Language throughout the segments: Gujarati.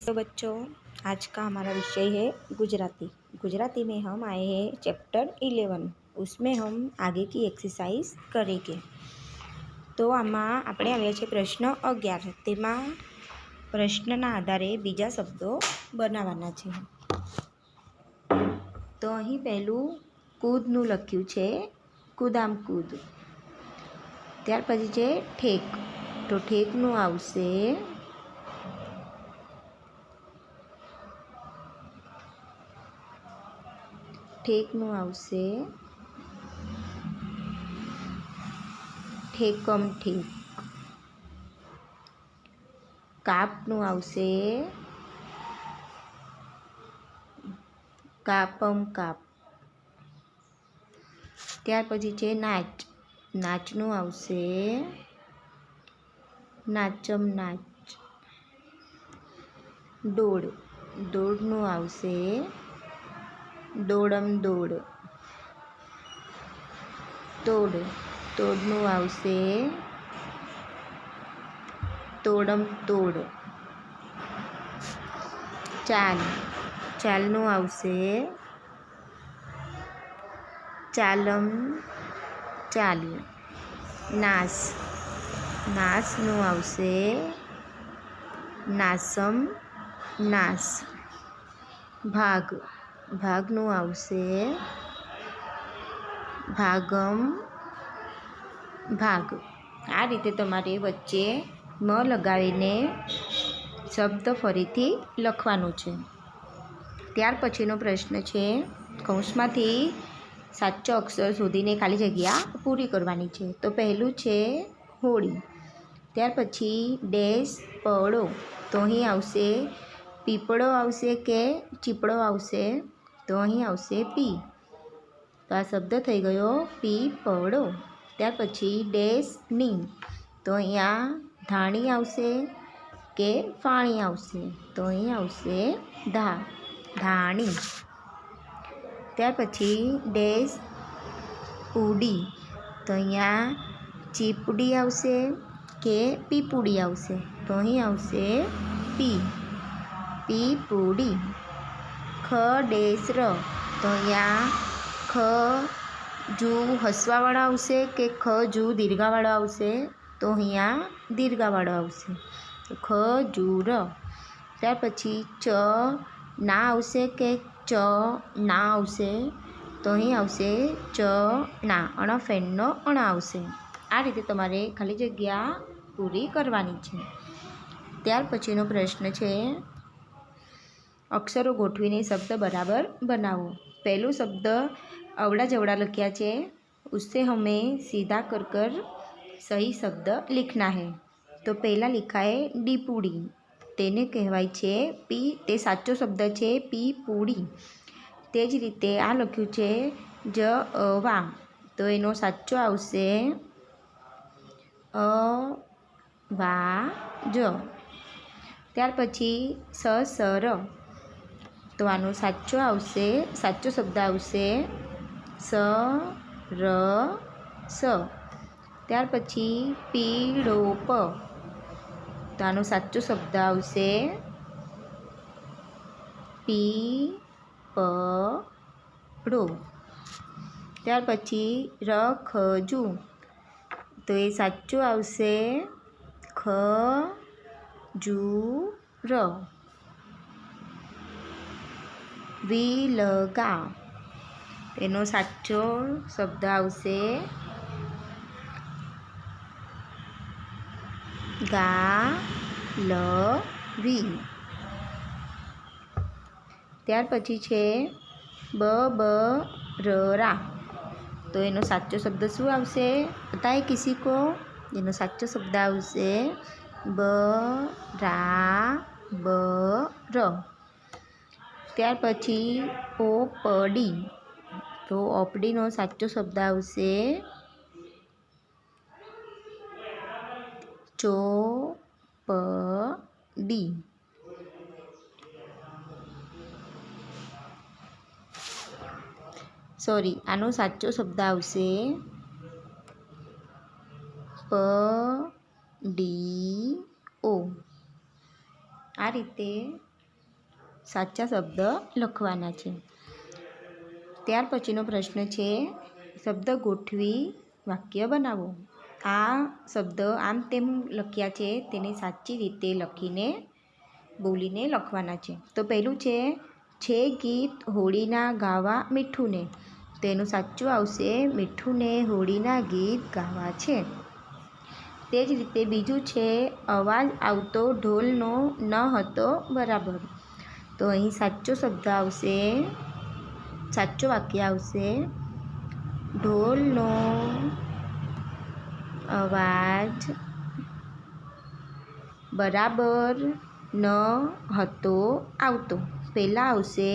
तो बच्चों, आज का हमारा विषय है गुजराती। गुजराती में हम आए हैं चैप्टर 11। उसमें हम आगे की एक्सरसाइज करेंगे। तो आमा આપણે આવ્યા છે પ્રશ્ન 11। તેમાં પ્રશ્નના આધારે બીજા શબ્દો બનાવવાના છે। તો અહીં પહેલું કૂદનું લખ્યું છે, કુદામ કૂદ। ત્યાર પછી છે ઠેક, તો ઠેકનું આવશે ઠેકનું આવશે ઠેકમ ઠેક। કાપનું આવશે કાપમ કાપ। ત્યાર પછી છે નાચ, નાચનું આવશે નાચમ નાચ। દોડ, દોડનું આવશે દોડમ દોડ। તોડ, તોડનું આવશે તોડમ તોડ। ચાલ, ચાલનું આવશે ચાલમ ચાલ। નાસ, નાસનું આવશે નાસમ નાસ। ભાગ, ભાગનું આવશે ભાગમ ભાગ। આ રીતે તમારે વચ્ચે મ લગાવીને શબ્દ ફરીથી લખવાનું છે। ત્યાર પછીનો પ્રશ્ન છે, કૌંસમાંથી સાચો અક્ષર શોધીને ખાલી જગ્યા પૂરી કરવાની છે। તો પહેલું છે હોળી। ત્યાર પછી ડેશ પડો, તો અહીં આવશે પીપળો આવશે કે ચીપળો આવશે, તો અહીં આવશે પી। તો આ શબ્દ થઈ ગયો પીપળો। ત્યાર પછી ડેશની, તો અહીંયા ધાણી આવશે કે ફાણી આવશે, તો અહીં આવશે ધાણી। ત્યાર પછી ડેશ ઉડી, તો અહીંયા ચીપડી આવશે કે પીપુડી આવશે, તો અહીં આવશે પીપુડી। ખ ડેશ ર, તો અહીંયા ખ જુ હસવાવાળો આવશે કે ખ જુ દીર્ઘાવાળો આવશે, તો અહીંયા દીર્ઘાવાળો આવશે, તો ખજૂર। ત્યાર પછી ચ ના આવશે કે ચ ના આવશે, તો અહીં આવશે ચણા, અણ ફેનનો અણ આવશે। આ રીતે તમારે ખાલી જગ્યા પૂરી કરવાની છે। ત્યાર પછીનો પ્રશ્ન છે, અક્ષરો ગોઠવીને શબ્દ બરાબર બનાવો। પહેલું શબ્દ અવડા જવડા લખ્યા છે, उससे हमें सीधा कर कर सही शब्द लिखना है। तो पहला लिखा है ડીપુડી, તેને કહેવાય છે પી, તે સાચો શબ્દ છે પીપુડી। તે જ રીતે આ લખ્યું છે જવા, તો એનો સાચો આવશે અવાજ। ત્યાર પછી સર, તો આનો સાચો આવશે, સાચો શબ્દ આવશે સરસ। ત્યાર પછી પીળો પ, તો આનો સાચો શબ્દ આવશે પીપળો। ત્યાર પછી રખજુ, તો એ સાચું આવશે ખજૂર। વિલગા, એનો સાચો શબ્દ આવશે ગાલવી। ત્યાર પછી છે બબરરા, તો એનો સાચો શબ્દ શું આવશે પતા હે કિસી કો? એનો સાચો શબ્દ આવશે બરાબર। ત્યાર પછી ઓપડી, તો ઓપડીનો સાચો શબ્દ આવશે ચોપડી। આનો સાચો શબ્દ આવશે પડીઓ। આ રીતે સાચા શબ્દ લખવાના છે। ત્યાર પછીનો પ્રશ્ન છે શબ્દ ગોઠવી વાક્ય બનાવો। આ શબ્દ આમ તેમ લખ્યા છે તેને સાચી રીતે લખીને બોલીને લખવાના છે। તો પહેલું છે ગીત હોળીના ગાવા મીઠુંને, તેનું સાચું આવશે મીઠુંને હોળીના ગીત ગાવા છે। તે જ રીતે બીજું છે અવાજ આવતો ઢોલનો ન હતો બરાબર, તો અહીં સાચો શબ્દ આવશે, સાચું વાક્ય આવશે ઢોલનો અવાજ બરાબર ન હતો આવતો। પહેલાં આવશે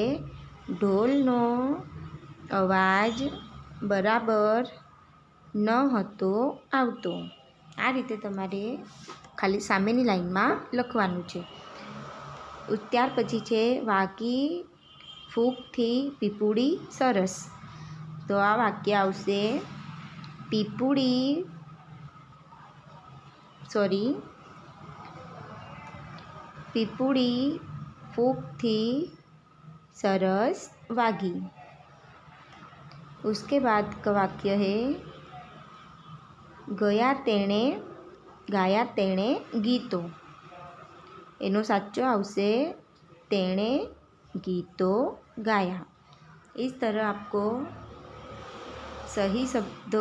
ઢોલનો અવાજ બરાબર ન હતો આવતો। આ રીતે તમારે ખાલી સામેની લાઈનમાં લખવાનું છે। ત્યાર પછી છે વાગી ફૂગથી પીપુડી સરસ, તો આ વાક્ય આવશે પીપુડી ફૂગથી सरस वागी। उसके बाद का वाक्य है गाया तेणे गीतो, एनो साचो आवशे तेणे गीतो गाया। इस तरह आपको सही शब्द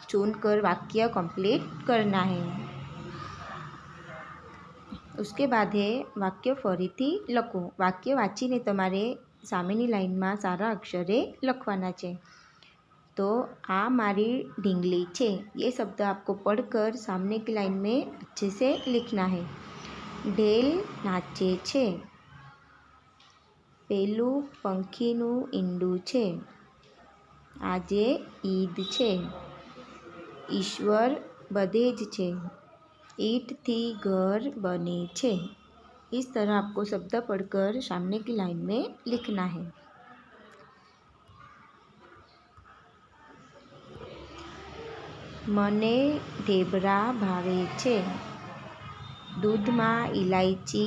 चुनकर वाक्य कंप्लीट करना है। उसके बाद है वाक्य फरीथी लखो। वाक्य वाँचीने तमारे सामेनी लाइन में सारा अक्षरे लखवाना है। तो आ मारी ढींगली छे, ये शब्द आपको पढ़कर सामने की लाइन में अच्छे से लिखना है। ढेल नाचे छे, पेलू पंखीनु ईंडू छे, आजे ईद छे, ईश्वर बधे ज छे, ईट थी घर बने छे। इस तरह आपको शब्द पढ़कर सामने की लाइन में लिखना है। मने ढेबरा भावे छे, दूध में इलायची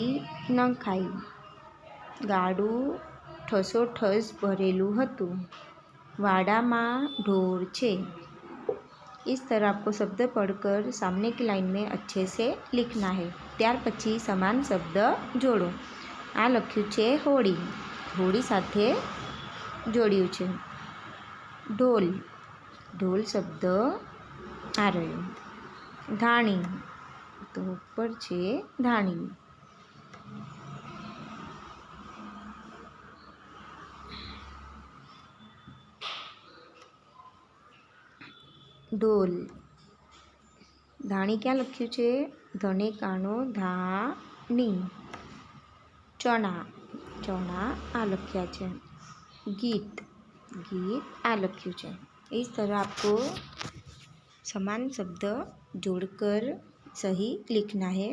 नखाई, गाड़ू ठसोठस भरेलू हतुं, वाड़ा में ढोर छे। इस तरह आपको शब्द पढ़कर सामने की लाइन में अच्छे से लिखना है। त्यार पछी समान शब्द जोड़ो। आ लख्युं छे होળી, होળી साथे जोड्युं छे ढोल, ढोल शब्द आ रह्यो। धाणी, तो ऊपर छे धाणी। ढोल, धाणी क्या लख्युं छे धने कानो धाणी। चना, चना आ लख्या छे। गीत, गीत आ लख्युं छे। इस तरह आपको समान शब्द जोड़कर सही लिखना है।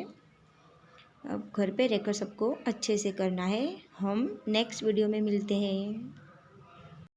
अब घर पे रहकर सबको अच्छे से करना है। हम नेक्स्ट वीडियो में मिलते हैं।